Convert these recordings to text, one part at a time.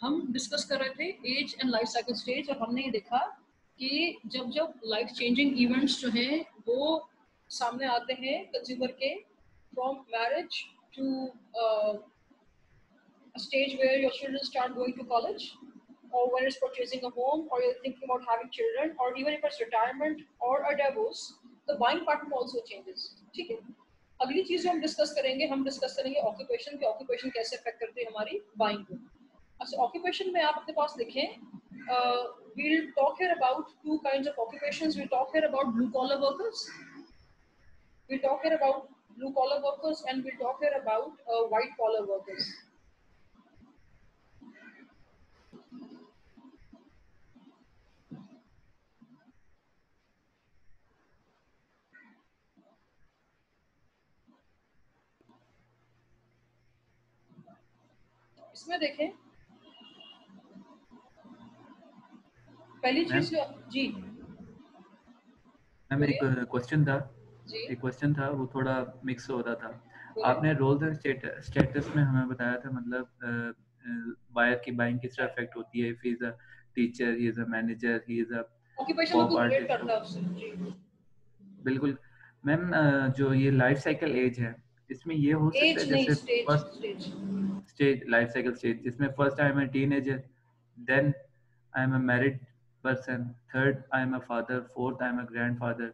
हम डिस्कस कर रहे थे age and life cycle stage, और हमने ये देखा कि जब जब लाइफ चेंजिंग इवेंट्स जो हैं वो सामने आते हैं कंज्यूमर के, from marriage to a stage where your children start going to college, or when it's purchasing a home, or you're thinking about having children, or even if it's retirement or a divorce, the buying pattern also changes. ठीक है, अगली चीज जो हम discuss करेंगे occupation के, occupation कैसे affect करते हैं हमारी बाइंग को। अच्छा, ऑक्यूपेशन में आप अपने पास लिखें, we'll talk here about two kinds of occupations. We'll talk here about blue collar workers. We'll talk here about blue collar workers, and we'll talk here about white collar workers. इसमें देखें, पहली चीज जी ma'am एक question था जी वो थोड़ा mix हो रहा था। आपने रोल्स एंड स्टेटस में हमें बताया था, मतलब बायर की बाइंग किस तरह अफेक्ट होती है, if he is a teacher, he is a manager, he is a occupation में पॉप कुछ रिलेट आर्टिस्ट। करता है उससे। जी बिल्कुल मैम, जो ये लाइफ साइकिल एज है, इसमें ये हो सकता है एज नहीं, जैसे stage first stage stage, life cycle stage, जिसमें first I am a teenager, then I am a married person, third I am a father, fourth I am a grandfather.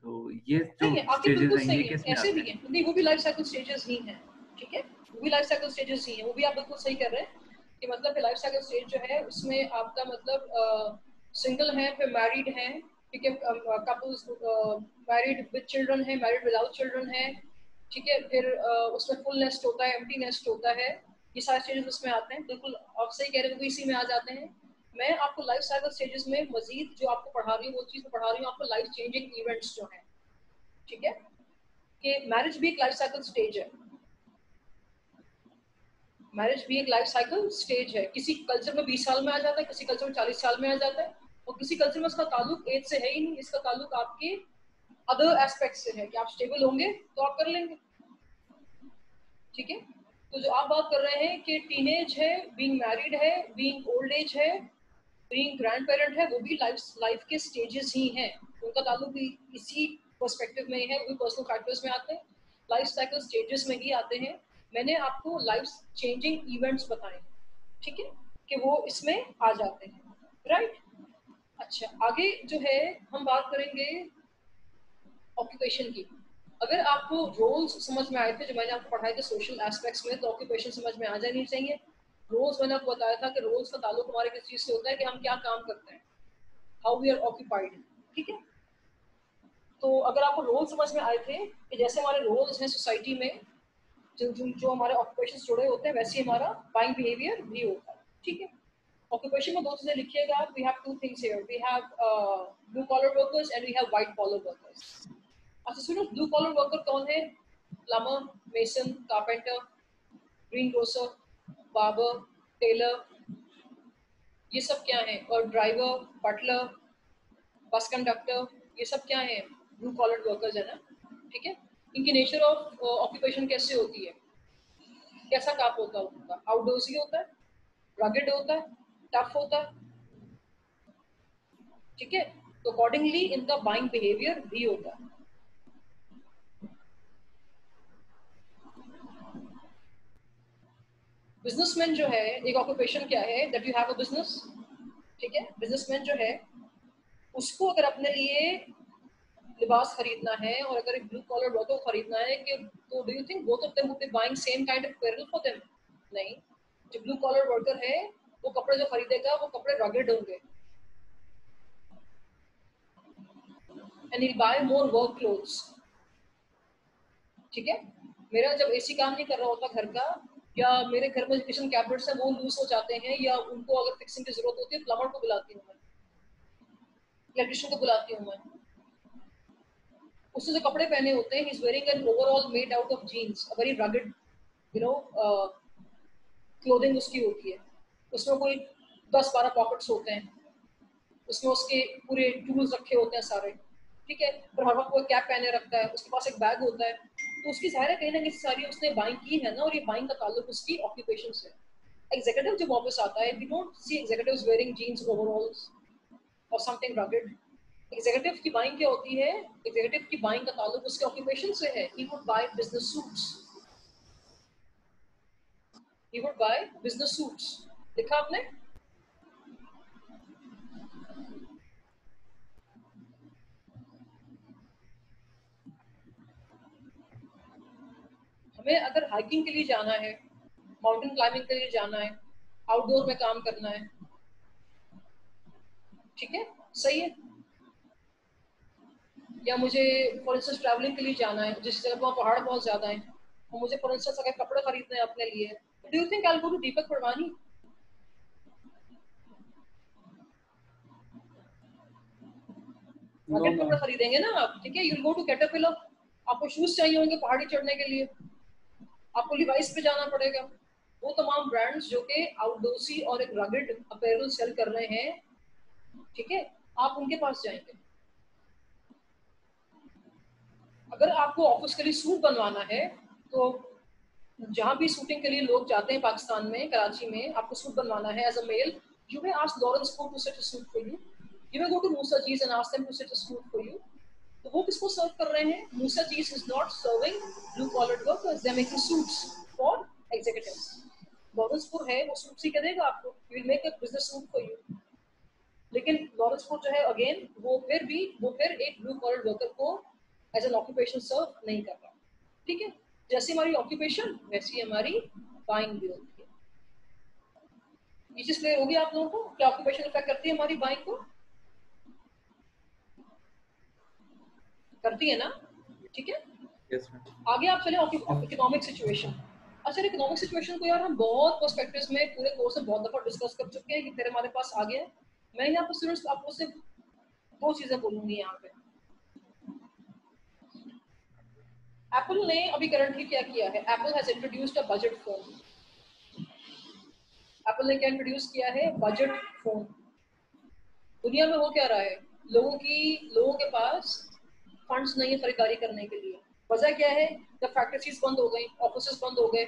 तो ये जो नहीं है, आपके स्टेजेस बिल्कुल हैं सही ये है, किस में ऐसे आते भी हैं? है, नहीं वो भी लाइफ साइकिल स्टेजेस ही हैं। ठीक है, वो भी लाइफ साइकिल स्टेजेस ही हैं, वो भी आप बिल्कुल सही कर रहे हैं कि मतलब लाइफ साइकिल स्टेज जो है उसमें आपका मतलब सिंगल है, फिर मैरिड है, ठीक है, कपल्स मैरिड विद चिल्ड्रन है, मैरिड विदाउट चिल्ड्रन है, ठीक है, फिर उसमें फुल नेस्ट होता है, एम्प्टी नेस्ट होता है, ये सारे स्टेजेस उसमें आते हैं। बिल्कुल आप सही कह रहे हैं, वो इसी में आ जाते हैं। मैं आपको लाइफ साइकिल स्टेजेस में मजीद जो आपको पढ़ा रही हूँ वो चीज़ पढ़ा रही हूँ आपको लाइफ चेंजिंग इवेंट्स जो हैं, ठीक है, कि मैरिज भी एक लाइफ साइकिल स्टेज है। मैरिज भी एक लाइफ साइकिल स्टेज है। किसी कल्चर में 20 साल में आ जाता है, किसी कल्चर में 40 साल में आ जाता है, और किसी कल्चर में उसका ताल्लुक एज से है ही नहीं, इसका ताल्लुक आपके अदर एस्पेक्ट से है कि आप स्टेबल होंगे तो आप कर लेंगे। ठीक है, तो जो आप बात कर रहे हैं कि टीनेज है, बीइंग मैरिड है, बीइंग ओल्ड एज है, बीइंग ग्रैंड पेरेंट है, वो भी लाइफ के स्टेजेस ही हैं, उनका ताल्लुक भी इसी पर्सपेक्टिव में है, वो भी पर्सनल फैक्टर्स में आते हैं, लाइफ साइकिल स्टेजेस में ही आते हैं। मैंने आपको लाइफ चेंजिंग इवेंट्स बताए, ठीक है, कि वो इसमें आ जाते हैं, राइट। अच्छा, आगे जो है हम बात करेंगे ऑक्यूपेशन की। अगर आपको रोल्स समझ में आए थे जो मैंने आपको पढ़ाए थे सोशल एस्पेक्ट्स में, तो ऑक्यूपेशन समझ में आ जानी चाहिए। रोल्स मैंने आपको बताया था कि रोल्स का ताल्लुक हमारे किस चीज़ से होता है कि हम क्या काम करते हैं, हाउ वी आर ऑक्यूपाइड, ठीक है। तो अगर आपको रोल समझ में आए थे कि जैसे हमारे रोल्स हैं सोसाइटी में, जो हमारे ऑक्यूपेशन जुड़े होते हैं, वैसे ही हमारा बाइंग बिहेवियर भी होता है, ठीक है। ऑक्यूपेशन में दो चीजें लिखिएगा, we have two things here, we have blue collar workers and we have white collar workers. अच्छा सुनो, ब्लू कॉलर वर्कर कौन है? Plumber, mason, carpenter, greengrocer, barber, tailor, ये सब क्या है? और ड्राइवर, बटलर, बस कंडक्टर, ये सब क्या है? ब्लू कॉलर वर्कर्स है ना, ठीक है। इनकी नेचर ऑफ ऑक्यूपेशन कैसे होती है, कैसा काम होता है उनका? आउटडोर्स ही होता है, रगेड होता है, टफ होता है, ठीक है। तो अकॉर्डिंगली इनका बाइंग बिहेवियर भी होता है। बिजनेसमैन जो है, एक ऑक्यूपेशन क्या है, that you have a business, ठीक है। बिजनेसमैन जो है उसको अगर अपने लिए लिबास खरीदना है और अगर एक ब्लू कॉलर वर्कर खरीदना है कि, तो do you think both of them would be buying same kind of apparel for them? नहीं। जो ब्लू कॉलर वर्कर है वो कपड़े जो खरीदेगा वो कपड़े रगेड होंगे, and he'll buy more work clothes, ठीक है। मेरा जब एसी काम नहीं कर रहा होता घर का, या मेरे घर में किचन कैबिनेट्स हैं वो लूज हो जाते हैं, या उनको अगर फिक्सिंग की जरूरत होती है, प्लम्बर को बुलाती हूँ मैं, इलेक्ट्रिशियन को बुलाती हूँ मैं। उसने जो कपड़े पहने होते हैं, he is wearing an overall made out of jeans, a very rugged you know clothing उसकी होती है। उसमें कोई 10-12 पॉकेट्स होते हैं, उसमें उसके पूरे टूल्स रखे होते हैं सारे, ठीक है। पर हर वक्त वो कैप पहने रखता है, उसके पास एक बैग होता है, तो उसकी ज़ाहिर है कहीं ना कहीं सारी उसने बाइंग की है ना, और ये बाइंग का ताल्लुक उसकी ऑक्यूपेशन से। एग्जीक्यूटिव जब वापस आता है, we don't see executives wearing jeans, overalls और समथिंग रगड। एग्जीक्यूटिव की बाइंग क्या होती है? एग्जीक्यूटिव की बाइंग का ताल्लुक उसके ऑक्यूपेशन से है। He would by business suits, he would buy business suits। देखा आपने? हमें अगर हाइकिंग के लिए जाना है, माउंटेन क्लाइंबिंग के लिए जाना है, आउटडोर में काम करना है, ठीक है, सही है, या मुझे फॉर इंस्टेंस ट्रैवलिंग के लिए जाना है जिस जगह पर पहाड़ बहुत ज्यादा है, और मुझे फॉर इंस्टेंस अगर कपड़े खरीदने हैं अपने लिए, do you think I will go to Deepak Perwani? No rocket ma'am. कपड़े खरीदेंगे ना आप, ठीक है, you will go to Caterpillar. आपको शूज चाहिए होंगे पहाड़ी चढ़ने के लिए, आपको लिवाइस पे जाना पड़ेगा। वो तमाम ब्रांड्स जो कि आउटडोर्सी और एक रगड अपैरल सेल कर रहे हैं, ठीक है, आप उनके पास जाएंगे। अगर आपको ऑफिस के लिए सूट बनवाना है, तो जहां भी शूटिंग के लिए लोग जाते हैं पाकिस्तान में, कराची में, आपको सूट बनवाना है as a male, you may ask Lawrence for to set a suit for you, you may go to Moosa Cheez and ask them to set a suit for you. तो वो किसको सर्व कर रहे हैं? Moosa Cheez is not serving blue collar workers, they are making suits for executives. Lawrencepur है, वो suit सी के देगा आपको, will make a business suit for you. लेकिन लॉरेंसपुर जो है अगेन, वो फिर एक ब्लू कॉलर वर्कर को एज एन ऑक्यूपेशन सर्व नहीं कर रहा, ठीक है। जैसी हमारी ऑक्यूपेशन वैसी हमारी बाइंग भी होती है। ये चीज क्लियर होगी आप लोगों को? क्या ऑक्यूपेशन इफेक्ट करती है हमारी बाइंग को? करती है ना, ठीक है। Yes ma'am. आगे आप चले इकोनॉमिक सिचुएशन। अच्छा, इकोनॉमिक सिचुएशन को यार हम बहुत पर्सपेक्टिव्स में पूरे कोर्स में बहुत दफा डिस्कस कर चुके हैं, कि फिर हमारे पास आ गया है। मैं यहाँ पर स्टूडेंट्स आपको सिर्फ दो चीजें बोलूंगी यहाँ पे। एप्पल ने अभी करंटली क्या किया है? Apple has introduced a budget phone. Apple ने क्या इंट्रोड्यूस किया है? Budget phone. दुनिया में हो क्या रहा है? लोगों के पास फंड्स नहीं है खरीदारी करने के लिए। वजह क्या है? जब फैक्ट्रीज बंद हो गई, ऑफिस बंद हो गए,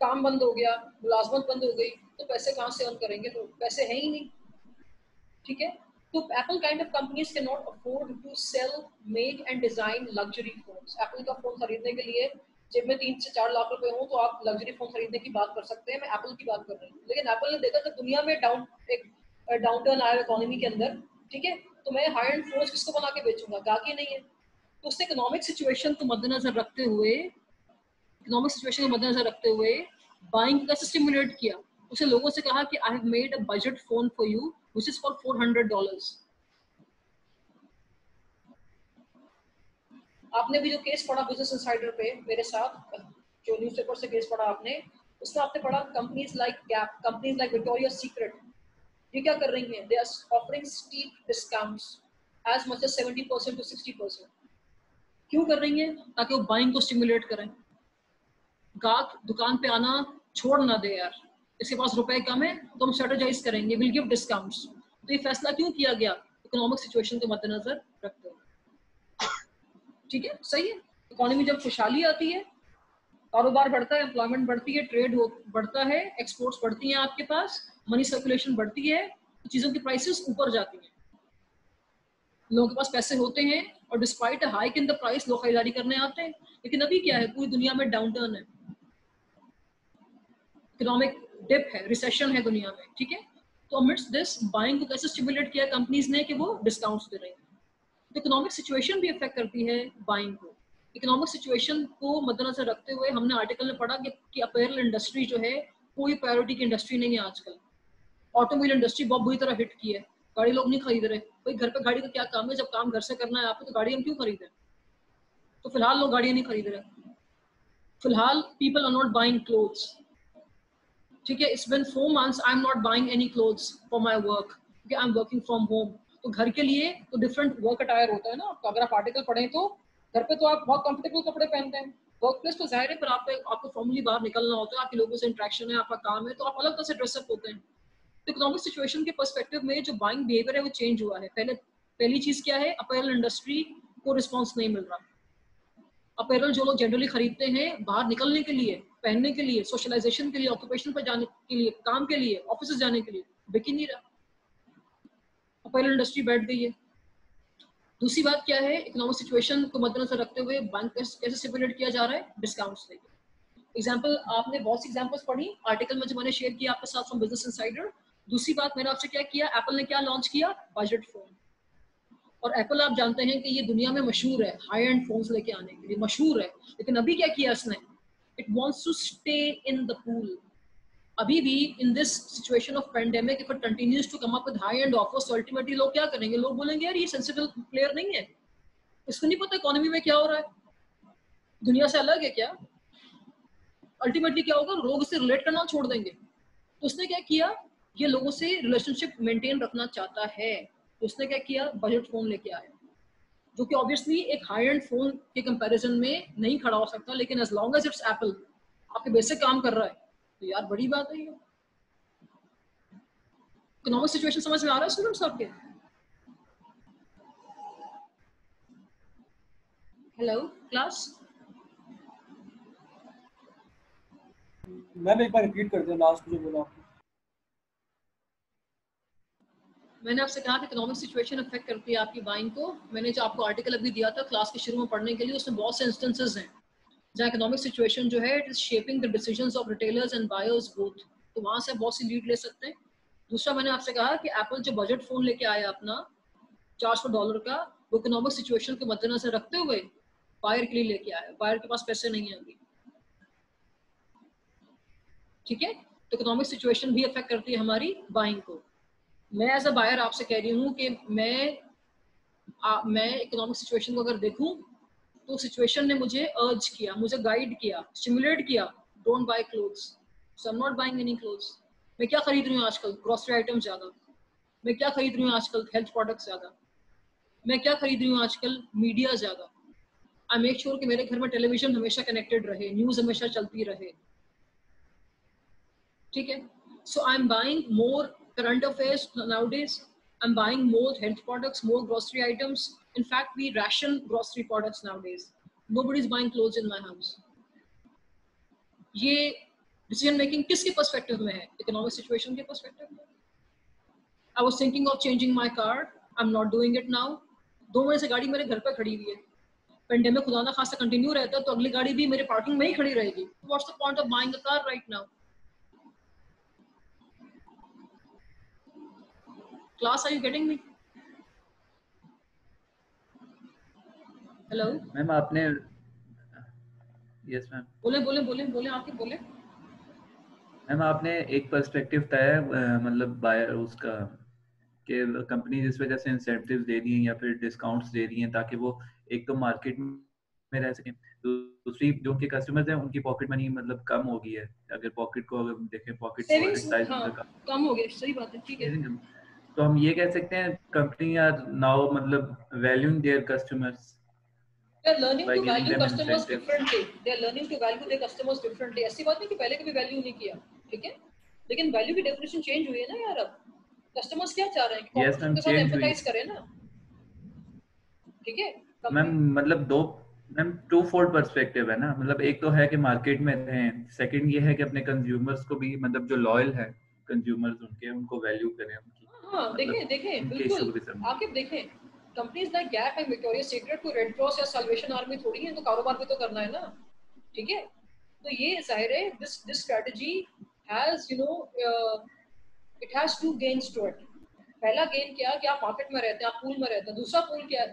काम बंद हो गया, मुलाजमत बंद हो गई, तो पैसे कहाँ से अर्न करेंगे? तो पैसे हैं ही नहीं, ठीक है। तो Apple kind of companies can not afford to sell, make and design luxury phones. Apple का फोन खरीदने के लिए जेब में 3 से 4 लाख रुपए हो तो आप लग्जरी फोन खरीदने की बात कर सकते हैं। मैं एप्पल की बात कर रही हूँ। लेकिन एप्पल ने देखा कि दुनिया में डाउनटर्न आया इकोनॉमी के अंदर, ठीक है, तो मैं हाई एंड फोन्स किसको बना के बेचूंगा? गाहकी नहीं है। तो उसने इकोनॉमिक सिचुएशन को मद्देनजर रखते हुए बाइंग का स्टिमुलेट किया। उसे लोगों से कहा कि I have made a budget phone for you which is for $400। आपने भी जो केस पढ़ा बिजनेस इनसाइडर पे मेरे साथ, जो न्यूज़पेपर से केस पढ़ा आपने, उसमें आपने पढ़ा companies like Gap, companies like Victoria Secret, ये क्या कर रही हैं? They are offering steep discounts as much as 70% to 60%। क्यों कर रही हैं? ताकि वो बाइंग को स्टिमुलेट करें। गाहक दुकान पे आना छोड़ ना दे यार, इसके पास रुपए कम है तो हम स्ट्रेटेजाइज करेंगे, विल गिव डिस्काउंट्स। तो ये फैसला क्यों किया गया? इकोनॉमिक सिचुएशन को मद्देनजर रखते हुए, ठीक है, सही है। इकोनॉमी जब खुशहाली आती है, कारोबार बढ़ता है, एम्प्लॉयमेंट बढ़ती है, ट्रेड बढ़ता है, एक्सपोर्ट्स बढ़ती हैं, आपके पास मनी सर्कुलेशन बढ़ती है, तो चीजों की प्राइसेस ऊपर जाती हैं, लोगों के पास पैसे होते हैं, और despite hike in the price लोग खरीदारी करने आते हैं। लेकिन अभी क्या है? पूरी दुनिया में डाउनटर्न है, इकोनॉमिक डिप है, रिसेशन है दुनिया में, ठीक है। तो अमिड्स दिस बाइंग को कैसे स्टिमुलेट किया कंपनीज ने? कि वो डिस्काउंट्स दे रही हैं। तो इकोनॉमिक सिचुएशन भी इफेक्ट करती है बाइंग को। इकोनॉमिक सिचुएशन को मद्देनजर रखते हुए हमने आर्टिकल में पढ़ा कि अपैरल इंडस्ट्री जो है कोई प्रायोरिटी की इंडस्ट्री नहीं है आजकल। ऑटोमोबाइल इंडस्ट्री बहुत बुरी तरह हिट की है, गाड़ी लोग नहीं खरीद रहे। भाई घर पे गाड़ी का क्या काम है? जब काम घर से करना है आपको, तो गाड़ी हम क्यों खरीदें? तो फिलहाल लोग गाड़ियां नहीं खरीद रहे। फिलहाल people are not buying clothes, ठीक है। It's been 4 months I am not buying any clothes for my work, क्योंकि I am working from home. तो घर के लिए तो डिफरेंट वर्क अटायर होता है ना आपका। अगर आप आर्टिकल पढ़ें तो घर पे तो आप बहुत कंफर्टेबल कपड़े पहनते हैं, वर्क प्लेस तो जाहिर है, पर आपको फॉर्मली बाहर निकलना होता है, आपके लोगों से इंटरेक्शन है, आपका काम है, तो आप अलग तरह से ड्रेसअप होते हैं। तो इकोनॉमिक सिचुएशन के पर्सपेक्टिव में जो बाइंग बिहेवियर है वो चेंज हुआ है। पहली चीज क्या है? अपैरल इंडस्ट्री को रिस्पॉन्स नहीं मिल रहा। अपैरल जो लोग जनरली खरीदते हैं बाहर निकलने के लिए, पहनने के लिए, सोशलाइजेशन के लिए, ऑक्यूपेशन पर जाने के लिए, काम के लिए, ऑफिस जाने के लिए, बिक ही नहीं रहा। अपैरल इंडस्ट्री बैठ गई है। दूसरी बात क्या है, इकोनॉमिक सिचुएशन को मद्देनजर रखते हुए बैंक कैसे स्टिमुलेट किया जा रहा है, डिस्काउंट्स देके। एग्जाम्पल, आपने बहुत सी एग्जाम्पल्स पढ़ी आर्टिकल में जो मैंने शेयर किया आपके साथ फ्रॉम बिजनेस इनसाइडर। दूसरी बात मैंने आपसे क्या किया, एप्पल ने क्या लॉन्च किया, बजट फोन। और एप्पल आप जानते हैं कि ये दुनिया में मशहूर है हाई एंड फोन्स लेके आने के लिए, मशहूर है। लेकिन अभी क्या किया इसने, it wants to stay in the pool. अभी भी in this situation of pandemic, if it continues to come up with high end offers, तो अल्टीमेटली लोग क्या करेंगे, लोग बोलेंगे यार ये सेंसिबल प्लेयर नहीं है, इसको नहीं पता इकोनॉमी में क्या हो रहा है, दुनिया से अलग है क्या। अल्टीमेटली क्या होगा, लोग इससे रिलेट करना छोड़ देंगे। तो उसने क्या किया, ये लोगों से रिलेशनशिप मेंटेन रखना चाहता है, तो उसने क्या किया, बजट फोन लेके आया, जो कि ऑब्वियसली एक हाई एंड फोन के कंपैरिजन में नहीं खड़ा हो सकता, लेकिन as long as it's Apple, आपके बेसिक काम कर रहा है, तो यार बड़ी बात है ये। इकोनॉमिक सिचुएशन समझ में आ रहा है स्टूडेंट्स आपके? हेलो क्लास, मैम एक बार रिपीट कर दो लास्ट जो बोला आपने। मैंने आपसे कहा कि इकोनॉमिक सिचुएशन अफेक्ट करती है आपकी बाइंग को। मैंने जो आपको आर्टिकल अभी दिया था क्लास के शुरू में पढ़ने के लिए, उसमें बहुत से इंस्टेंसेस हैं जहाँ इकोनॉमिक सिचुएशन जो है it is shaping the decisions of retailers and buyers both, तो वहाँ से बहुत सी लीड ले सकते हैं। दूसरा, मैंने आपसे कहा कि एप्पल जो बजट फोन लेके आया अपना $400 का, वो इकोनॉमिक सिचुएशन को मद्देनजर रखते हुए बायर के लिए लेके आया, बायर के पास पैसे नहीं है अभी, ठीक है। तो इकोनॉमिक सिचुएशन भी अफेक्ट करती है हमारी बाइंग को। मैं एज अ बायर आपसे कह रही हूँ कि मैं इकोनॉमिक सिचुएशन को अगर देखूं, तो सिचुएशन ने मुझे अर्ज किया, मुझे गाइड किया, स्टिमुलेट किया, don't buy clothes, so I am not buying any clothes. मैं क्या खरीद रही हूँ आजकल, ग्रोसरी आइटम्स ज्यादा। मैं क्या खरीद रही हूँ आजकल, हेल्थ प्रोडक्ट्स ज्यादा। मैं क्या खरीद रही हूँ आजकल, मीडिया ज्यादा। आई मेक श्योर कि मेरे घर में टेलीविजन हमेशा कनेक्टेड रहे, न्यूज हमेशा चलती रहे, ठीक है। So I am buying more current affairs nowadays, I'm buying more health products, more grocery items. In fact, we ration grocery products nowadays. Nobody's buying clothes in my house. ये decision making किसके perspective में है? Economic situation के perspective में। I was thinking of changing my car. I'm not doing it now. 2 महीने से गाड़ी मेरे घर पे खड़ी हुई है। पेंडेमिक खुदा ना खासा कंटिन्यू रहता है तो अगली गाड़ी भी मेरे पार्किंग में ही खड़ी रहेगी। What's the point of buying a car right now? Class, are you getting me? Hello ma'am आपने, यस मैम, बोले बोले बोले बोले आके बोले। मैम आपने एक पर्सपेक्टिव बताया मतलब बायर उसका कि कंपनी जिस वजह से इंसेंटिव्स दे रही हैं या फिर डिस्काउंट्स दे रही हैं ताकि वो एक तो मार्केट में रह सकें, दूसरी जो उनके कस्टमर्स हैं उनकी पॉकेट मनी मतलब कम हो गई है। अगर पॉकेट को अगर देखें, पॉकेट सेविंग्स साइज हाँ उनका कम हो गया, सही बात है, ठीक है। तो हम ये कह सकते हैं कंपनी आर नाउ मतलब valuing their customers They are learning by to giving value them customers incentives. differently. They are learning to value their customers differently. ऐसी बात नहीं कि पहले कभी वैल्यू नहीं किया, ठीक है, लेकिन वैल्यू की डेफिनेशन चेंज हुई है ना यार। अब कस्टमर्स क्या चाह रहे हैं कि यस कॉम्पिटिशन मैम, के साथ चेंज हुई एम्पैथाइज करें ना, ठीक है। मैम। मतलब दो मैम टू फोल्ड पर्सपेक्टिव है ना, मतलब एक तो है कि मार्केट में रहें, सेकंड ये है कि अपने कंज्यूमर्स को भी मतलब जो लॉयल है कंज्यूमर्स उनके, उनको वैल्यू करें उनकी, हाँ मतलब देखें देखें उनके इशू बिल्कुल, को भी समझें। आके देखें companies like gap and Victoria secret को रेड क्रॉस या साल्वेशन आर्मी थोड़ी है, तो कारोबार भी तो करना है ना, ठीक है। तो ये जाहिर है this strategy has you know it has two gains to it. पहला गेन क्या कि आप मार्केट में रहते हैं, आप पूल में रहते हैं।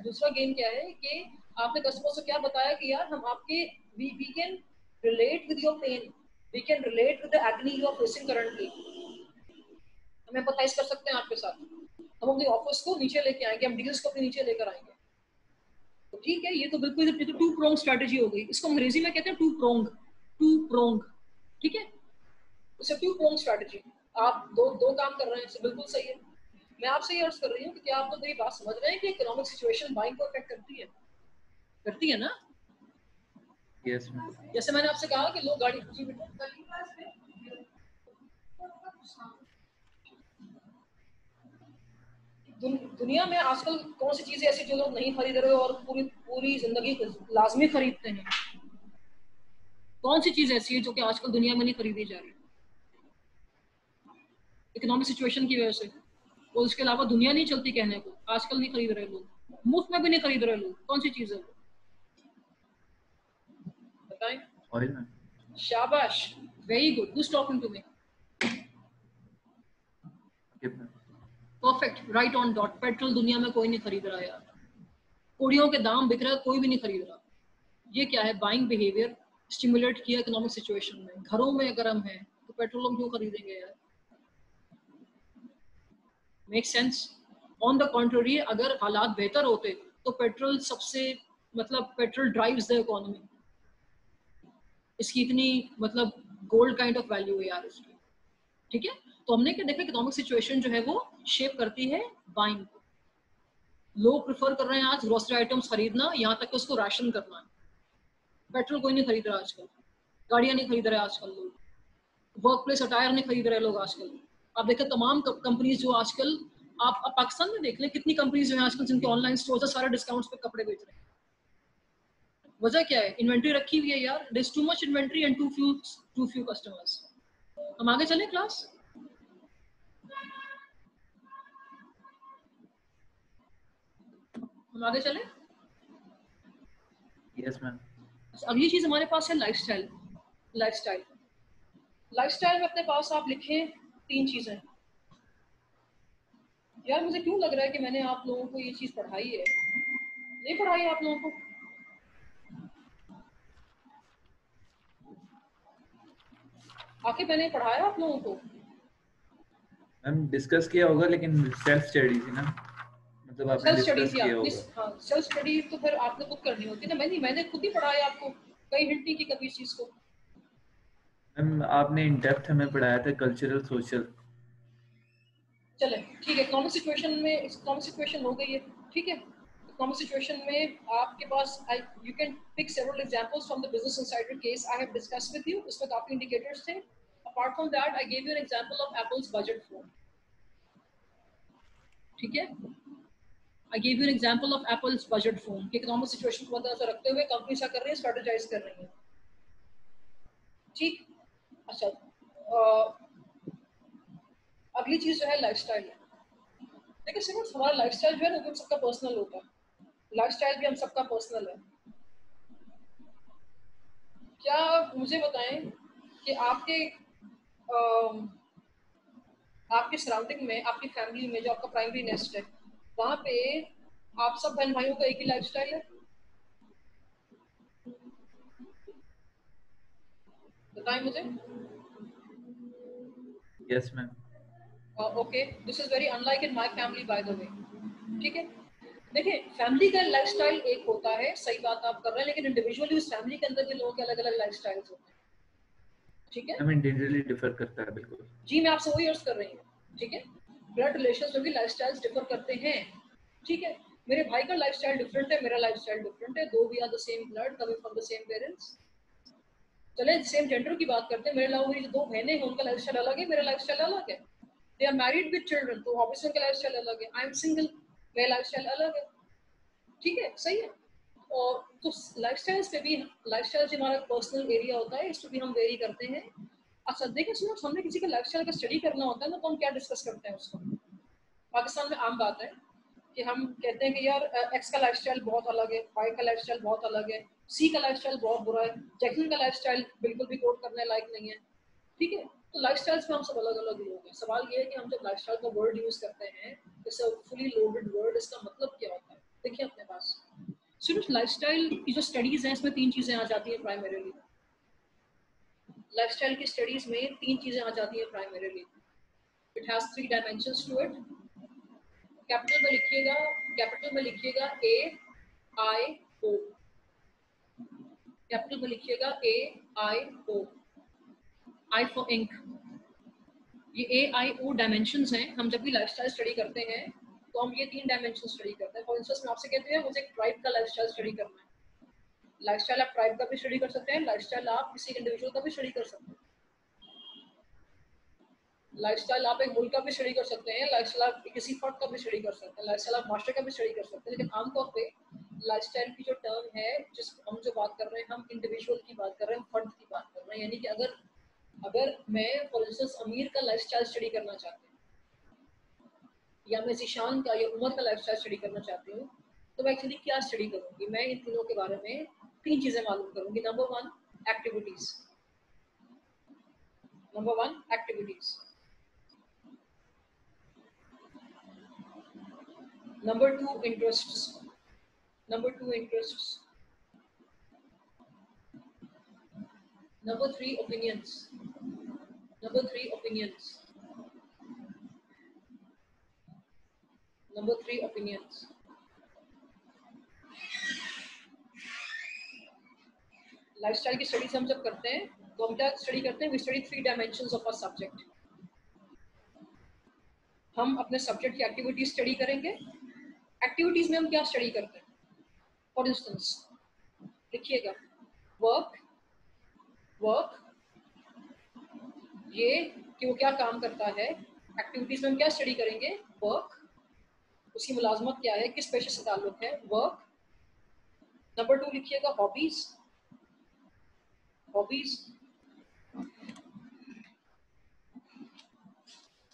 दूसरा गेन क्या है कि आपने कस्टमर से क्या बताया कि यार हम आपके we can relate with your pain, we can relate with the agony you are facing currently, हम एम्पैथाइज कर सकते हैं आपके साथ, हम अपने ऑफर्स को नीचे लेके आएंगे, हम डील्स को अपने नीचे लेकर आएंगे। तो ठीक है, ये तो बिल्कुल टू प्रोंग स्ट्रेटजी हो गई, इसको अंग्रेजी में कहते हैं टू प्रोंग, ठीक है। इट्स टू प्रोंग स्ट्रेटजी, आप दो काम कर रहे हैं, इससे बिल्कुल सही है। मैं आपसे ये अर्ज कर रही हूँ कि क्या आप लोग मेरी बात समझ रहे हैं कि इकोनॉमिक सिचुएशन बाइंग को अफेक्ट करती है ना। यस मैम, जैसे मैंने आपसे कहा कि लोग गाड़ी दुनिया में आजकल कौन सी चीजें ऐसी जो लोग नहीं खरीद रहे और पूरी जिंदगी लाजमी खरीदते हैं, कौन सी चीज ऐसी है जो कि आजकल दुनिया में नहीं खरीदी जा रही इकोनॉमिक सिचुएशन की वजह से? और उसके अलावा दुनिया नहीं चलती कहने को, आजकल नहीं खरीद रहे लोग, मुफ्त में भी नहीं खरीद रहे लोग, कौन सी चीज है वो बताएं? Oil ma'am. शाबाश, very good, who is talking to me? Perfect, right on dot. Petrol दुनिया में कोई नहीं खरीद रहा यार, कोड़ियों के दाम बिक रहा है, कोई भी नहीं खरीद रहा। ये क्या है? बाइंग बिहेवियर स्टिमुलेट किया इकोनॉमिक सिचुएशन में। घरों में अगर हम हैं तो पेट्रोल हम क्यों खरीदेंगे यार? Make sense? On the contrary, अगर हालात बेहतर होते तो पेट्रोल सबसे मतलब पेट्रोल ड्राइव्स द इकोनॉमी। इसकी इतनी मतलब गोल्ड काइंड ऑफ वैल्यू है यार इसकी, ठीक है? तो हमने क्या देखा, इकोनॉमिक सिचुएशन जो है वो शेप करती है बाइंग को। लोग प्रेफर कर रहे हैं आज ग्रोसरी आइटम्स खरीदना, यहाँ तक कि उसको राशन करना है। पेट्रोल कोई नहीं खरीद रहा आजकल, गाड़ियां नहीं खरीद रहे आजकल लोग, वर्क प्लेस अटायर नहीं खरीद रहे लोग आजकल। आप देखें तमाम कंपनीज जो आजकल, आप पाकिस्तान में देख लें कितनी कंपनीज जो हैं आजकल जिनके ऑनलाइन स्टोर्स है, सारे डिस्काउंट्स पे कपड़े बेच रहे हैं। वजह क्या है? इन्वेंट्री रखी हुई है यार, there is too much inventory and too few customers. हम आगे चलें क्लास? हम आगे चलें? Yes ma'am. अगली चीज हमारे पास है लाइफस्टाइल। लाइफस्टाइल लाइफस्टाइल में अपने पास आप लिखें 3 चीजें। यार मुझे क्यों लग रहा है कि मैंने आप लोगों को ये चीज पढ़ाई है, नहीं पढ़ाई है आप लोगों को? आके मैंने पढ़ाया आप लोगों को? मैम डिस्कस किया होगा, लेकिन सेल्फ स्टडी थी ना, मतलब आपने सेल्फ स्टडी डिस्कस थी किया आपने? होगा। हाँ, सेल्फ स्टडी तो फिर आपने खुद करनी होती है ना। मैंने खुद ही पढ़ाया आपको, कई हिंट नहीं की कभी इस चीज को। मैम आपने इन डेप्थ हमें पढ़ाया था कल्चरल सोशल। चले ठीक है, इकोनॉमिक सिचुएशन में इकोनॉमिक सिचुएशन हो गई है, ठीक है? इकोनॉमिक सिचुएशन में आपके पास you can pick several examples from the Business Insider case I have discussed with you. इसमें काफी इंडिकेटर्स थे। Apart from that I gave you an example of Apple's budget phone, ठीक है? I give you an example of Apple's budget phone कि economic situation को मद्देनजर रखते हुए कंपनी क्या कर रही है, स्ट्रेटेजाइज कर रही है, ठीक? अच्छा, अगली चीज जो है लाइफस्टाइल है। देखिए सिर्फ हमारा लाइफस्टाइल जो है ना वो सबका पर्सनल होता है, लाइफस्टाइल भी हम सबका पर्सनल है। क्या मुझे बताएं कि आपके सराउंडिंग में, आपकी फैमिली में जो आपका प्राइमरी नेस्ट है, वहां पे आप सब बहन भाइयों का एक ही लाइफस्टाइल है? बताएं मुझे। Yes ma'am. Okay, this is very unlike in my family by the way, ठीक है? देखिए फैमिली का लाइफस्टाइल एक होता है, सही बात आप कर रहे हैं, लेकिन इंडिविजुअली उस फैमिली के अंदर भी लोगों के अलग अलग लाइफस्टाइल्स होते हैं, ठीक है? मैम इंडिविजुअली डिफर करता है बिल्कुल। जी मैं आपसे वही अर्ज कर रही हूँ, ठीक है? ब्लड रिलेशंस में भी लाइफस्टाइल्स डिफर करते हैं, ठीक है? मेरे भाई का लाइफस्टाइल डिफरेंट है, मेरा लाइफस्टाइल डिफरेंट है, though we are the same blood coming from the same parents. चले सेम जेंडर की बात करते हैं, मेरे अलावा मेरी जो 2 बहनें हैं उनका लाइफस्टाइल अलग है, मेरा लाइफस्टाइल अलग है। They are married with children, तो ऑब्वियसली उनका लाइफस्टाइल अलग है। आई एम सिंगल, मेरा लाइफस्टाइल अलग है, ठीक है? सही है। और तो लाइफस्टाइल्स पे भी, लाइफस्टाइल जो हमारा पर्सनल एरिया होता है, इस पे भी हम वेरी करते हैं। अच्छा देखिए सुनो, हमने किसी का लाइफस्टाइल का स्टडी करना होता है ना, तो हम क्या डिस्कस करते हैं उसको? पाकिस्तान में आम बात है कि हम कहते हैं कि यार एक्स का लाइफस्टाइल बहुत अलग है, वाई का लाइफस्टाइल बहुत अलग है, सी का लाइफस्टाइल बहुत बुरा है, जैकलिन का लाइफस्टाइल बिल्कुल भी कोट करने लायक नहीं है, ठीक है? तो लाइफस्टाइल्स में हम सब अलग अलग लोग हैं। सवाल ये है कि हम जब लाइफस्टाइल का वर्ड यूज करते हैं, जैसे फुली लोडेड वर्ड, इसका मतलब क्या होता है? देखिए अपने पास सिर्फ लाइफस्टाइल की जो स्टडीज हैं इसमें 3 चीजें आ जाती हैं प्राइमरीली। लाइफस्टाइल की स्टडीज में 3 चीजें आ जाती हैं primarily. It has 3 dimensions to it. Capital में लिखिएगा, कैपिटल में लिखिएगा A I O, कैपिटल में लिखिएगा A I O, I for ink. ये A I O डायमेंशंस हैं। हम जब भी लाइफस्टाइल स्टडी करते हैं तो हम ये 3 डायमेंशन स्टडी करते हैं। फॉर इंस्टेंस मैं आपसे कहती हूँ मुझे एक ट्राइब का लाइफस्टाइल स्टडी करना है, लाइफस्टाइल आप ट्राइब का भी स्टडी कर सकते हैं, लाइफस्टाइल आप किसी इंडिविजुअल का भी स्टडी कर सकते हैं, लाइफस्टाइल आप एक मुल्क का भी स्टडी कर सकते हैं, लाइफस्टाइल आप किसी फर्द का भी स्टडी कर सकते हैं, लाइफस्टाइल आप मास्टर का भी स्टडी कर सकते हैं। लेकिन आमतौर पे लाइफस्टाइल की जो टर्म है, जिस हम जो बात कर रहे हैं, हम इंडिविजुअल की बात कर रहे हैं, फर्द की बात कर रहे हैं। यानी कि अगर मैं फॉर इंस्टेंस अमीर का लाइफस्टाइल स्टडी करना चाहती हूँ, या मैं ज़ीशान का या उमर का लाइफस्टाइल स्टडी करना चाहती हूँ, तो मैं एक्चुअली क्या स्टडी करूँगी? मैं इन तीनों के बारे में 3 चीज़ें मालूम करूँगी। Number 1 activities, number 1 activities, number 2 interests, number 2 interests, number 3 opinions, number 3 opinions, number 3 opinions. Lifestyle की स्टडीज हम जब करते हैं तो हम क्या स्टडी करते हैं? We study 3 dimensions of a subject. हम अपने सब्जेक्ट की एक्टिविटीज स्टडी करेंगे। एक्टिविटीज में हम क्या स्टडी करते हैं? फॉर इंस्टेंस लिखिएगा, वर्क, वर्क, ये कि वो क्या काम करता है। एक्टिविटीज में हम क्या स्टडी करेंगे? वर्क, उसकी मुलाजमत क्या है, किस पेशे से ताल्लुक है, वर्क। नंबर 2 लिखिएगा hobbies, hobbies.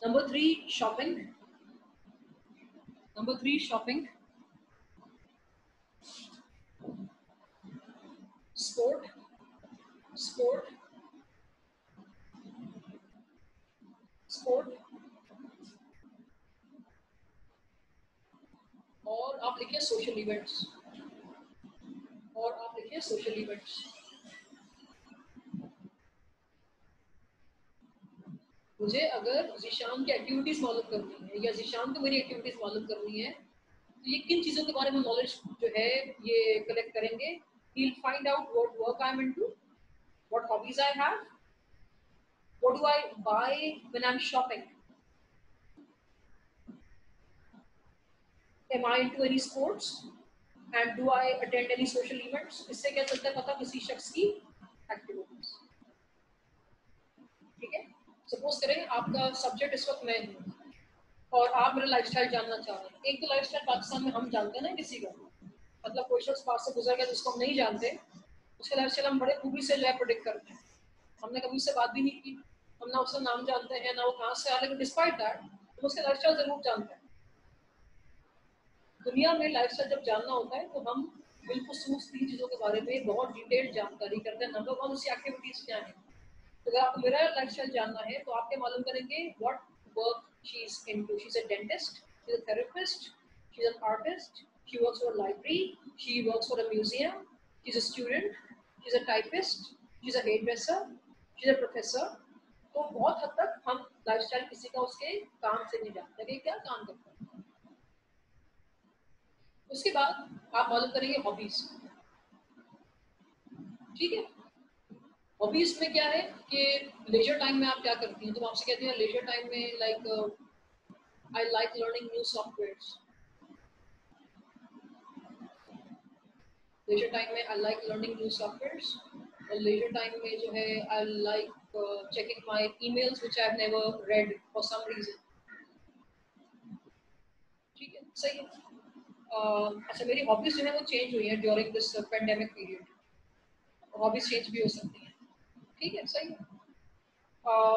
Number 3 shopping, number 3 shopping. Sport, sport, sport. और आप लिखिए सोशल इवेंट्स, और आप लिखिए सोशल इवेंट्स। मुझे अगर ज़ीशान की एक्टिविटीज मालूम करनी है या ज़ीशान को मेरी एक्टिविटीज मालूम करनी है, तो ये किन चीज़ों के बारे में नॉलेज जो है ये कलेक्ट करेंगे? He'll find out what work I'm into, what hobbies I have, what do I buy when I'm shopping, am I into any sports, and do I attend any social events? इससे क्या चलता है पता किसी शख्स की activities. ठीक है, सपोज करें आपका सब्जेक्ट इस वक्त मैं हूँ और आप मेरा लाइफस्टाइल जानना चाह रहे हैं। एक तो लाइफस्टाइल पाकिस्तान में हम जानते हैं ना किसी का, मतलब कोई शख्स पास से गुजर गया जिसको हम नहीं जानते, उसका लाइफस्टाइल हम बड़े खूबी से जो है प्रेडिक्ट करते हैं। हमने कभी उससे बात भी नहीं की, हम ना उसका नाम जानते हैं ना वो कहाँ से आ, लेकिन डिस्पाइट दैट हम उसका लाइफस्टाइल जरूर जानते हैं। दुनिया में लाइफस्टाइल जब जानना होता है तो हम बिलखुसूस 3 चीज़ों के बारे में बहुत डिटेल्ड जानकारी करते हैं। नंबर 1 उसकी एक्टिविटीज क्या है। तो अगर आपको मेरा लाइफस्टाइल जानना है तो आप क्या मालूम करेंगे? What work she is into. She is a dentist, she is a therapist, she is an artist, she works for a library, she works for a museum, she is a student, she is a typist, she is a hairdresser, she is a professor. तो बहुत हद तक हम lifestyle किसी का उसके काम से नहीं जानते कि क्या काम करता है। उसके बाद आप मालूम करेंगे हॉबीज। ठीक है, हॉबीज में क्या है कि लेजर टाइम में आप क्या करती हैं? तो आपसे कहती हैं लेजर टाइम में like I like learning new softwares. Leisure time में I like learning new softwares. और लेजर टाइम में जो है I like checking my emails which I have never read for some reason. ठीक है, सही है। अच्छा, मेरी हॉबीज जो है वो चेंज हुई है during this pandemic period. Hobbies change भी हो सकती हैं। ठीक है, सही है।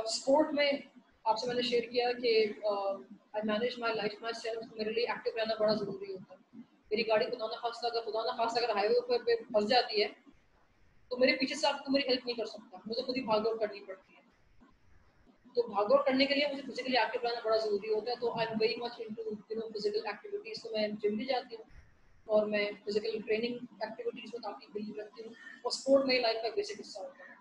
स्पोर्ट में आपसे मैंने शेयर किया कि I manage my life my self. मेरे लिए एक्टिव रहना बड़ा ज़रूरी होता है। मेरी गाड़ी खुदा ना खास्ता अगर हाईवे पे फंस जाती है तो मेरे पीछे से आपको मेरी हेल्प नहीं कर सकता, मुझे खुद ही भागदौड़ करनी पड़ती है। तो भागदौड़ करने के लिए मुझे फिजिकली एक्टिव रहना बड़ा ज़रूरी होता है। तो I am very much into physical activities. तो मैं जिम भी जाती हूँ और मैं फिजिकल ट्रेनिंग एक्टिविटीज़ में काफ़ी बिलीव रखती हूँ, और स्पोर्ट मेरी लाइफ का बेसिक हिस्सा होता है।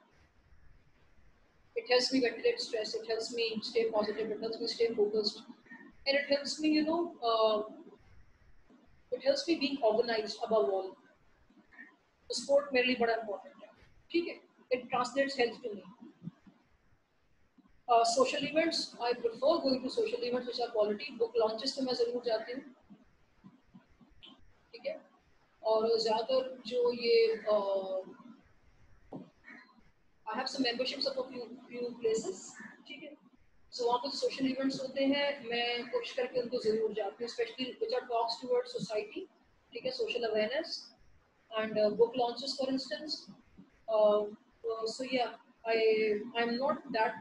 It helps me ventilate stress. It helps me stay positive. It helps me stay focused, and it helps me, it helps me being organized above all. तो sport मेरे लिए बड़ा important है। ठीक है, it translates health to me. Social events, I prefer going to social events which are quality. Book launches पे मैं जरूर जाती हूँ। ठीक है, और ज़्यादातर जो ये I have some memberships of a few places. ठीक है, so वहाँ पर सोशल इवेंट्स होते हैं, मैं कोशिश करके उनको जरूर जाती हूँ, specially which are talks towards society, ठीक है, social awareness and book launches for instance. So yeah, I'm not that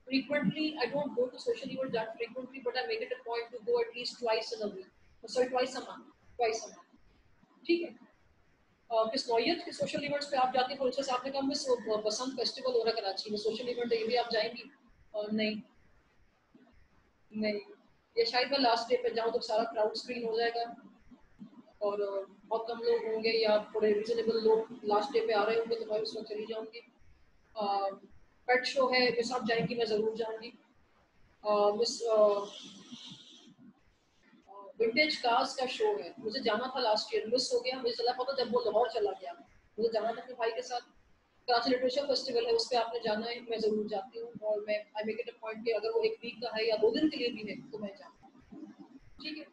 frequently, I don't go to social events that frequently, but I make it a point to go at least twice in a week. Sorry, twice a month. Twice a month. ठीक है. किस नौयत के social events पे आप जाते हैं? For instance आपने कहा मिस बसंत फेस्टिवल हो रहा है कराची में, सोशल इवेंट है, ये भी आप जाएंगी? नहीं नहीं, ये शायद मैं लास्ट डे पे जाऊँ तो सारा क्राउड स्क्रीन हो जाएगा और बहुत कम लोग होंगे या थोड़े रीजनेबल लोग लास्ट डे पे आ रहे होंगे तो मैं उस वक्त चली जाऊँगी. पेट शो है, मिस आप जाएंगी? मैं ज़रूर जाऊँगी. मिस विंटेज कार्स का शो है, मुझे जाना था लास्ट ईयर, मिस हो गया. मुझे चला पता जब वो लाहौर चला गया, मुझे जाना था अपने भाई के साथ. कराची लिटरेचर फेस्टिवल है, उस पर आपने जाना है, मैं ज़रूर जाती हूँ और मैं I make it a point कि अगर वो एक वीक का है या 2 दिन के लिए भी है तो मैं जाऊँ. ठीक है.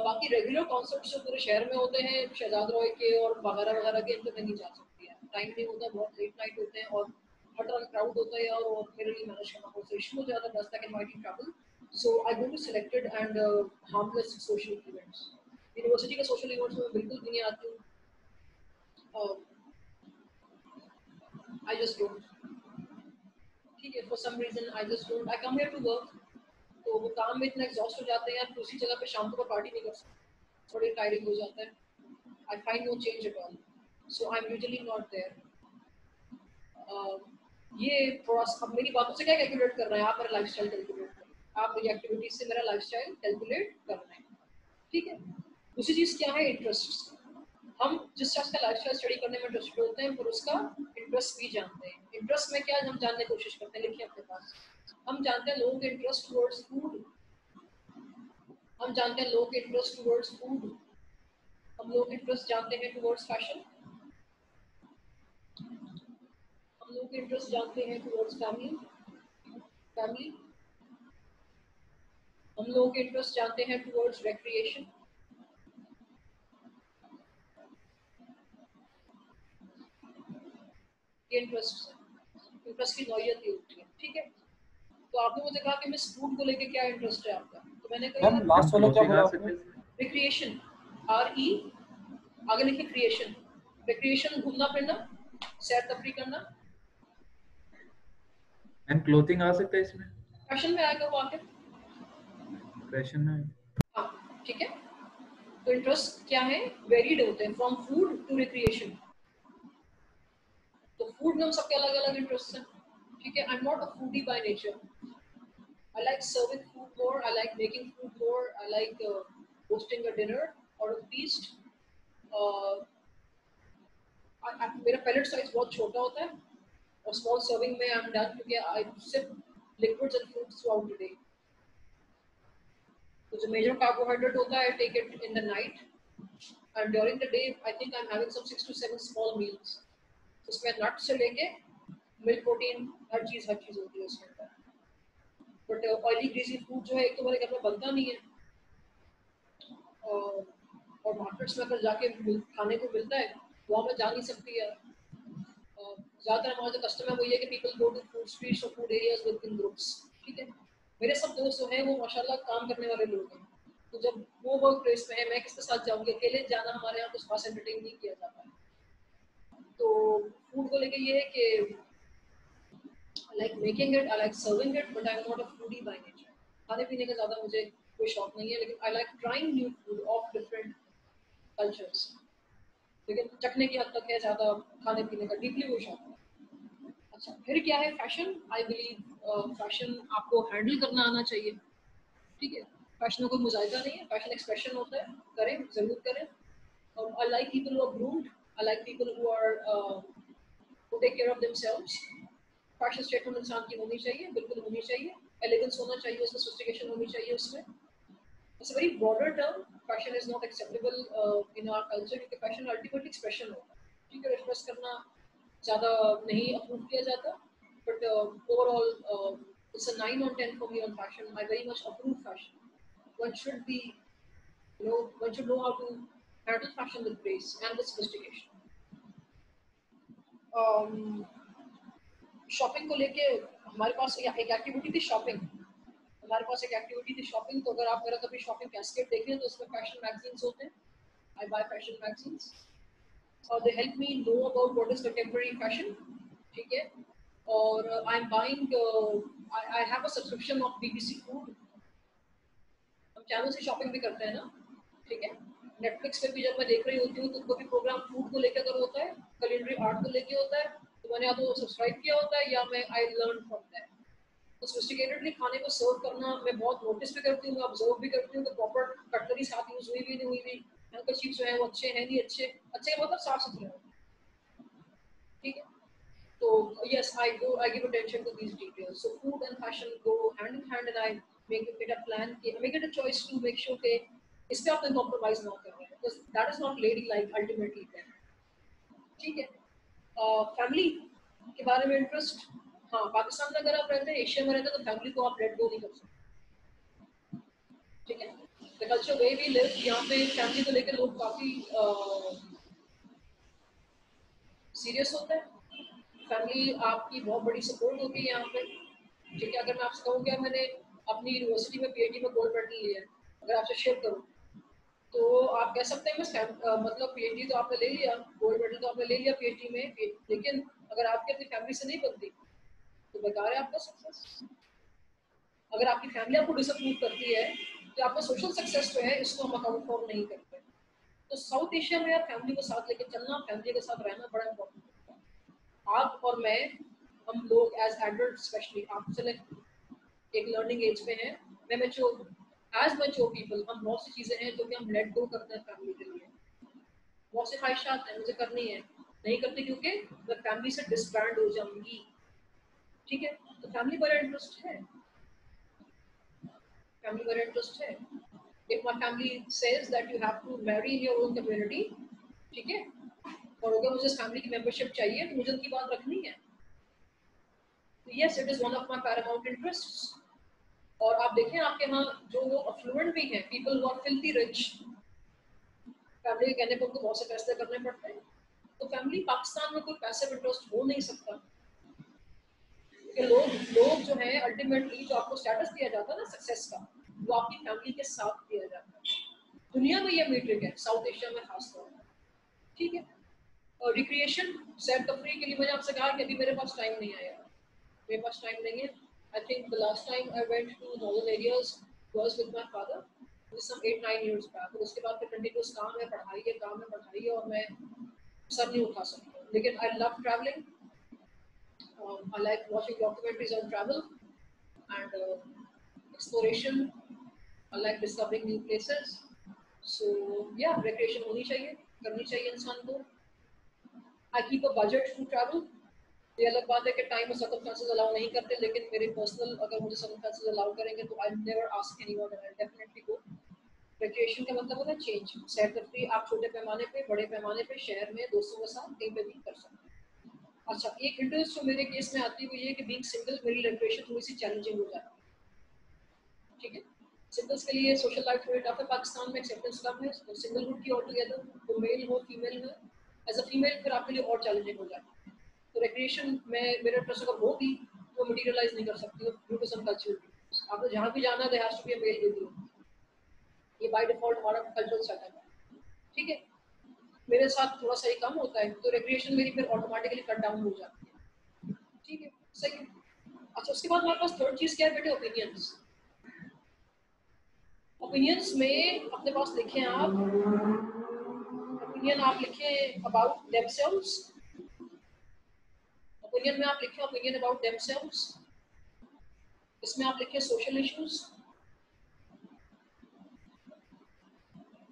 बाकी रेगुलर कॉन्सर्ट्स जो पूरे शहर में होते हैं शहजाद रॉय के और वगैरह वगैरह के, इन पे मैं नहीं जा सकती है. टाइम नहीं होता, बहुत लेट नाइट होते हैं और हर तरह का क्राउड होता है और मेरे लिए मैनेज करना बहुत सा इशू हो जाता है. 10 तक inviting travel. So I go to selected and harmless social events. University के social events में बिल्कुल भी नहीं आती हूँ. I just don't. ठीक है, for some reason I just don't. I come here to work. तो वो काम में इतना एग्जॉस्ट हो जाते हैं यार, उसी जगह पे शाम को पार्टी नहीं कर सकते, थोड़ी टायरिंग हो जाता है. I find no change at all. So I'm usually not there. ये थोड़ा सा अब मेरी बातों से क्या कैलकुलेट कर रहे हैं आप? मेरा लाइफस्टाइल कैलकुलेट कर रहे हैं आप, मेरी एक्टिविटीज से मेरा लाइफस्टाइल कैलकुलेट कर रहे हैं. ठीक है. दूसरी चीज क्या है? इंटरेस्ट. हम जिस चीज का लाइफस्टाइल स्टडी करने में इंटरेस्टेड होते हैं, पर उसका इंटरेस्ट भी जानते हैं. इंटरेस्ट में क्या हम जानने की कोशिश करते हैं? लिखिए अपने पास. हम जानते हैं लोगों के इंटरेस्ट टुवर्ड्स फूड. हम जानते हैं लोगों के इंटरेस्ट टुवर्ड्स फूड. हम लोग इंटरेस्ट जानते हैं टुवर्ड्स फैशन. हम लोग इंटरेस्ट जानते हैं टुवर्ड्स फैमिली. हम लोग इंटरेस्ट जानते हैं टुवर्ड्स रिक्रिएशन. ये इंटरेस्ट की नौयत ही होती है. ठीक है. तो आपने मुझे कहा कि मिस फूड को लेके क्या इंटरेस्ट है आपका, तो मैंने कहा मैम लास्ट वाला क्या बोला आपने? रिक्रिएशन. RE आगे लिखिए क्रिएशन. रिक्रिएशन घूमना फिरना, सैर तफरी करना. एंड क्लोथिंग आ सकता है इसमें? फैशन में आएगा वो आके. फैशन में. हाँ ठीक है. तो इंटरेस्ट क्या है? वेरिड होते हैं, फ्रॉम फूड टू रिक्रिएशन. तो फूड में हम सबके अलग अलग इंटरेस्ट हैं. ठीक है. I am not a foodie by nature. I like serving food more. I like making food more. I like hosting a dinner or a feast. मेरा पैलेट साइज बहुत छोटा होता है और स्मॉल सर्विंग में आई एम डन क्योंकि I sip liquids and fruits throughout the day. तो जो मेजर कार्बोहाइड्रेट होता है I take it in the night and during the day I think I am having some 6 to 7 small meals. उसमें nuts से लेके milk protein हर चीज होती है उसके अंदर. बट ऑयली ग्रीसी फूड जो है एक तो मेरे घर में बनता नहीं है और मार्केट्स में अगर जाके खाने को मिलता है वहाँ मैं जा नहीं सकती है. ज़्यादातर हमारा जो कस्टम है वो ये कि people go to food streets और food areas within groups. ठीक है. मेरे सब दोस्त जो हैं वो माशाल्लाह काम करने वाले लोग हैं. तो जब वो वर्क प्लेस में है मैं किसके साथ जाऊँगी? अकेले जाना हमारे यहाँ कुछ खास एंटरटेन नहीं किया जाता है. तो फूड को लेके ये है कि I like making it, I like serving it, but I'm not a foodie by nature. खाने पीने का ज़्यादा मुझे कोई शौक नहीं है, लेकिन I like trying new food of different cultures. लेकिन चखने की हद तक है, ज़्यादा खाने पीने का डीपली वो शौक है. अच्छा, फिर क्या है? फैशन. आई बिलीव फैशन आपको हैंडल करना आना चाहिए. ठीक है. फैशन में कोई मुजाहिदा नहीं है, फैशन एक्सप्रेशन होता है. करें, जरूर करें. I like people who are groomed. I like people who are who take care of themselves. Fashion statement इंसान की होनी चाहिए, बिल्कुल होनी चाहिए. एलिगेंस होना चाहिए उसमें, सोफिस्टिकेशन होनी चाहिए उसमें. It's a very broader term. Fashion is not acceptable in our culture क्योंकि फैशन अल्टीमेटली एक्सप्रेशन होता है. ठीक है. एक्सप्रेस करना ज़्यादा नहीं अप्रूव किया जाता. But overall it's a 9 on 10 for me on fashion. I very much approve fashion. One should be one should know how to handle fashion with grace and with sophistication. Shopping को लेके हमारे पास एक activity थी shopping. हमारे पास एक activity थी shopping, तो अगर आप मेरा कभी शॉपिंग कैस्केड देखें तो उसमें फैशन मैगजीन्स होते हैं. I buy fashion magazines और they help me know about what is contemporary fashion. ठीक है. और I'm buying I have a subscription of BBC Food. हम चैनल से शॉपिंग भी करते हैं ना. ठीक है. नेटफ्लिक्स पे भी जब मैं देख रही होती हूँ तो कोई भी प्रोग्राम फूड को लेकर अगर होता है, culinary आर्ट को लेकर होता है, तो मैंने या तो सब्सक्राइब किया होता है या मैं I learn from that. तो सोफिस्टिकेटेडली खाने को सर्व करना मैं बहुत नोटिस भी करती हूँ, मैं ऑब्जर्व भी करती हूँ कि प्रॉपर कटलरी साथ यूज हुई भी नहीं हुई भी, हैंकरचीफ जो है वो अच्छे हैं नहीं अच्छे, अच्छे मतलब साफ सुथरे हैं. ठीक है. तो yes, I give attention to these details. So food and fashion go hand in hand, and I make it a plan, make it a choice to make sure कि इस पे आप compromise ना कर रहे हैं, because that is not ladylike ultimately. ठीक है. फैमिली के बारे में इंटरेस्ट, हाँ, पाकिस्तान में अगर आप रहते हैं, एशिया में रहते हैं, तो फैमिली को आप लेट गो नहीं कर सकते. ठीक है. The culture way we live, यहाँ पे फैमिली को लेकर लोग काफी सीरियस होते हैं. फैमिली आपकी बहुत बड़ी सपोर्ट होती है यहाँ पे. ठीक है. अगर मैं आपसे कहूँ कि मैंने अपनी यूनिवर्सिटी में पीएचडी में गोल्ड मेडल लिया है, अगर आपसे शेयर करूँ तो आप कह सकते हैं मतलब पीएचडी तो आपने ले लिया, गोल्ड मेडल तो आपने ले लिया पीएचडी में, लेकिन अगर आपकी अपनी फैमिली से नहीं बनती तो बेकार है आपका सक्सेस. अगर आपकी फैमिली आपको डिसअप्रूव करती है तो आपका सोशल सक्सेस जो है इसको हम अकाउंट फॉर नहीं करते. तो साउथ एशिया में आप फैमिली को साथ लेके चलना, फैमिली के साथ रहना बड़ा इंपॉर्टेंट होता है. आप और मैं, हम लोग एज एडल्ट स्पेशली, आप चले एक लर्निंग एज पे हैं, मैं मैच्योर, एज मैच्योर पीपल, हम बहुत सी चीजें हैं जो कि हम लेट गो करते हैं फैमिली के लिए. बहुत सी ख्वाहिशात हैं मुझे करनी है, नहीं करती क्योंकि मैं फैमिली से डिसबैंड हो जाऊंगी. ठीक है. तो फैमिली बड़ा इंटरेस्ट है, फैमिली बड़ा इंटरेस्ट है. If my family says that you have to marry in your own community, ठीक है, और अगर मुझे फैमिली की मेंबरशिप चाहिए तो मुझे उनकी बात रखनी है. तो yes, it is one of my paramount interests. और आप देखें आपके यहाँ जो affluent भी हैं, people who are filthy rich, family के कहने पर उनको बहुत से फैसले करने पड़ते हैं. तो फैमिली पाकिस्तान में कोई पैसे इंटरेस्ट हो नहीं सकता. कि लोग जो है अल्टीमेटली जो आपको स्टेटस दिया जाता है ना सक्सेस का, वो आपकी फैमिली के साथ दिया जाता है. दुनिया में ये मीट्रिक है, साउथ एशिया में खास तौर पर. ठीक है. और रिक्रिएशन, सैर तफरी के लिए मैंने आपसे कहा कि अभी मेरे पास टाइम नहीं आया, मेरे पास टाइम नहीं है. I think the last time I went to northern areas was with my father some 8-9 years back. उसके बाद फिर कंटिन्यूस काम है, पढ़ाई है, काम है, पढ़ाई है, और मैं सर नहीं उठा सकता. लेकिन I love travelling. I like watching documentaries on travel and exploration. I like discovering new places. So yeah, recreation होनी चाहिए, करनी चाहिए इंसान को. I keep a budget to travel. ये अलग बात है कि टाइम और सर्कमस्टेंसेस अलाउ नहीं करते, लेकिन मेरे पर्सनल अगर मुझे सर्कमस्टेंसेस अलाउ करेंगे तो I never ask anyone and I'll definitely go. Recreation का मतलब होता है चेंज, सैर तफरी. आप छोटे पैमाने पे, बड़े पैमाने पे, शहर में दोस्तों के साथ कहीं पे भी कर सकते हैं. अच्छा, एक इंटरेस्ट जो मेरे केस में आती है वो ये कि बीइंग सिंगल मेरी रिक्रिएशन थोड़ी सी चैलेंजिंग हो जाती है. ठीक है. सिंगल्स के लिए सोशल लाइफ थोड़ी टफ है पाकिस्तान में, एक्सेप्टेंस कम है. तो सिंगलहुड की ऑल टुगेदर, तो मेल हो फीमेल हो, एज अ फीमेल फिर आपके लिए और चैलेंजिंग हो जाती है. तो रिक्रिएशन में मेरे इंटरेस्ट अगर होगी तो मटीरियलाइज नहीं कर सकती ड्यू टू सम कल्चरल. आपको जहाँ भी जाना है there has to be a male with you. ये बाय डिफॉल्ट हमारा कल्चरल सेटअप है. ठीक है. मेरे साथ थोड़ा सा ही कम होता है, तो रिक्रिएशन मेरी फिर ऑटोमेटिकली कट डाउन हो जाती है. ठीक है. सही है. अच्छा, उसके बाद हमारे पास थर्ड चीज क्या है बेटे? ओपिनियंस. ओपिनियंस में अपने पास लिखें आप, ओपिनियन आप लिखें अबाउट देमसेल्व्स. ओपिनियन में आप लिखें ओपिनियन अबाउट देमसेल्व्स. इसमें आप लिखें सोशल इश्यूज.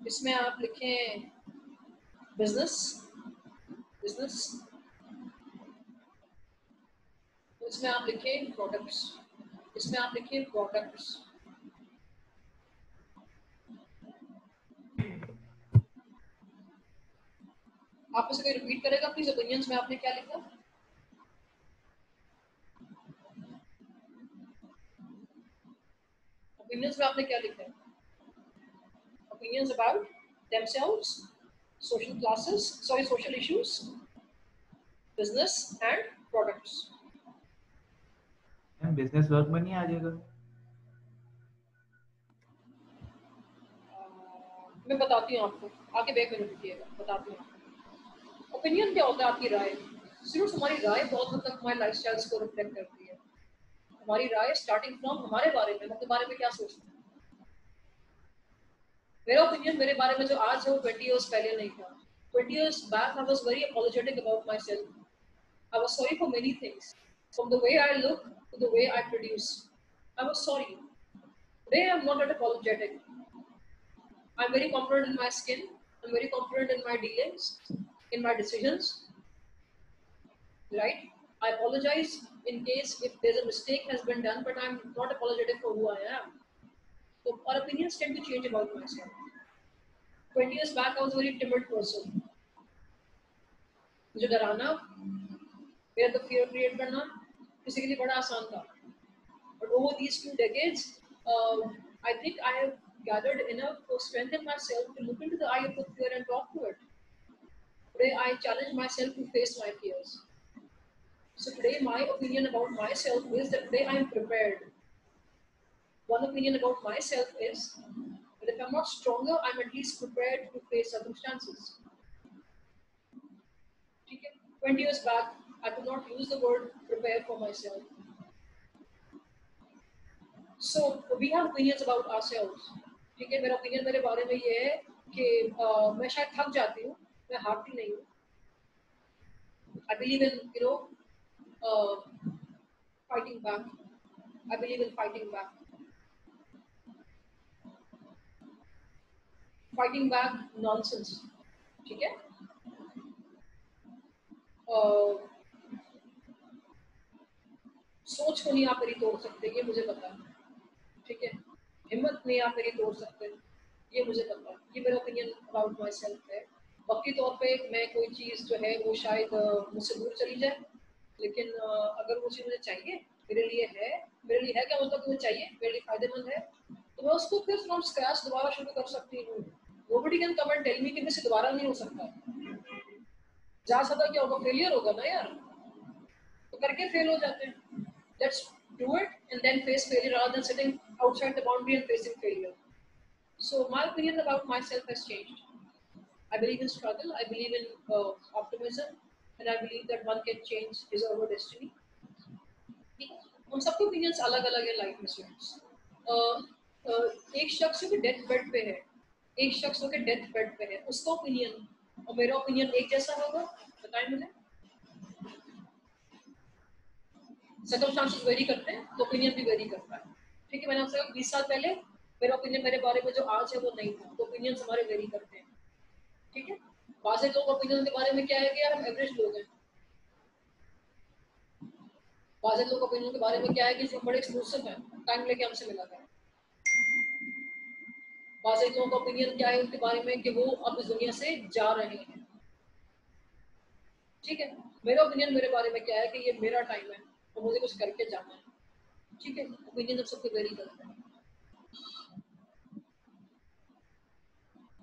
इसमें आप लिखें बिजनेस. इसमें आप लिखें प्रोडक्ट्स. इसमें आप लिखें प्रोडक्ट्स. आप में से कोई रिपीट करेगा प्लीज? ओपिनियंस में आपने क्या लिखा? ओपिनियंस में आपने क्या लिखा है? Opinions about themselves, social classes, social issues, business and products. Business work में नहीं आ जाएगा? मैं बताती हूँ आपको, आके बैक में रुकिएगा, बताती हूँ आपको। ओपिनियन क्या होता है? आपकी राय। सिर्फ हमारी राय बहुत हद तक हमारे लाइफस्टाइल्स को रिफ्लेक्ट करती है। हमारी राय स्टार्टिंग फ्रॉम हमारे बारे में, अपने बारे में क्या सोचते हैं। मेरा ओपिनियन मेरे बारे में जो आज है वो 20 years पहले नहीं था। 20 years back I was very apologetic about myself. I was sorry for many things, from the way I look to the way I produce. I was sorry. Today I'm not that apologetic. I'm very confident in my skin. I'm very confident in my dealings, in my decisions. Right? I apologize in case if there's a mistake has been done, but I'm not apologetic for who I am. So our opinions tend to change about myself. 20 years back, I was a very timid person. मुझे डराना, मेरा तो fear create करना किसी के लिए बड़ा आसान था. But over these 2 decades, I think I have gathered enough strength in myself to look into the eye of the fear and talk to it. Today, I challenge myself to face my fears. So today, my opinion about myself is that today I am prepared. One opinion about myself is that if I'm not stronger, I'm at least prepared to face circumstances. 20 years back, I could not use the word prepare for myself. So we have opinions about ourselves. ठीक है, मेरा opinion मेरे बारे में ये है कि मैं शायद थक जाती हूँ, मैं हारती नहीं हूँ. I believe in fighting back. I believe in fighting back. Fighting back nonsense. ठीक है? सोच को नहीं आप मेरी तोड़ सकते, ये मुझे पता है. ठीक है, हिम्मत नहीं आप मेरी तोड़ सकते, ये मुझे पता है. ये मेरा ओपिनियन अबाउट माई सेल्फ है. वक्ती तौर पे मैं कोई चीज़ जो है वो शायद मुझसे दूर चली जाए, लेकिन अगर वो चीज़ मुझे चाहिए, मेरे लिए है क्या मतलब मुझे चाहिए, मेरे लिए फायदेमंद है, तो मैं उसको फिर फ्रॉम स्क्रैच दोबारा शुरू कर सकती हूँ. Nobody can come and tell me कि मुझसे दोबारा नहीं हो सकता. जा सकता क्या होगा? फेलियर होगा ना यार, तो करके फेल हो जाते हैं. Let's do it and then face failure rather than sitting outside the boundary and facing failure. So my opinion about myself has changed. I believe in struggle, I believe in optimism, and I believe that one can change his or her destiny. हम सबके opinions अलग-अलग है life में students. एक शख्स जो death bed पे है, एक शख्स जो डेथ बेड पे है, उसका ओपिनियन और मेरा ओपिनियन एक जैसा होगा? बताएं मुझे. सर्कमस्टांसेस वेरी करते हैं तो ओपिनियन भी वेरी करता है. ठीक है, मैंने आपसे 20 साल पहले मेरा ओपिनियन मेरे बारे में जो आज है वो नहीं था, तो ओपिनियंस हमारे वेरी करते हैं. ठीक है, बाज़ लोग ओपिनियन के बारे में क्या है कि यार हम एवरेज लोग हैं. बाज़ लोग ओपिनियन के बारे में क्या है कि हम बड़े एक्सक्लूसिव हैं, टाइम लेके हमसे मिला था. बाज़ लोगों का ओपिनियन क्या है उनके बारे में कि वो अब इस दुनिया से जा रहे हैं. ठीक है, मेरा ओपिनियन मेरे बारे में क्या है कि ये मेरा टाइम है तो मुझे कुछ करके जाना है. ठीक है, ओपिनियन हम सबके वेरी करते हैं.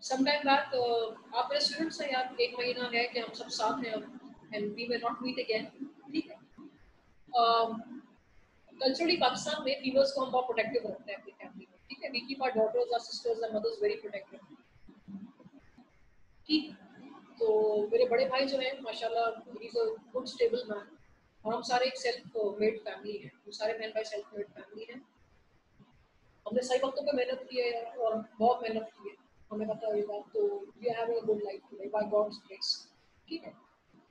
Sometime back, आप मेरे स्टूडेंट्स हैं यार, 1 महीना है कि हम सब साथ हैं अब, and we may not meet again. ठीक है, कल्चरली पाकिस्तान में फीमेल्स को हम बहुत प्रोटेक्टिव रखते हैं अपनी फैमिली में. ठीक है, we keep our daughters, our sisters, our mothers very protective. ठीक, तो मेरे बड़े भाई जो हैं माशाल्लाह, he is a good stable man. और हम सारे एक सेल्फ मेड फैमिली हैं, हम सारे बहन भाई सेल्फ मेड फैमिली हैं. हमने सही वक्तों पे मेहनत की है और बहुत मेहनत की है, हमें पता है ये बात. तो we have a good life today by God's grace. ठीक है,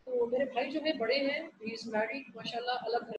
तो मेरे भाई जो है बड़े हैं, ही इज मैरिड माशाल्लाह, अलग घर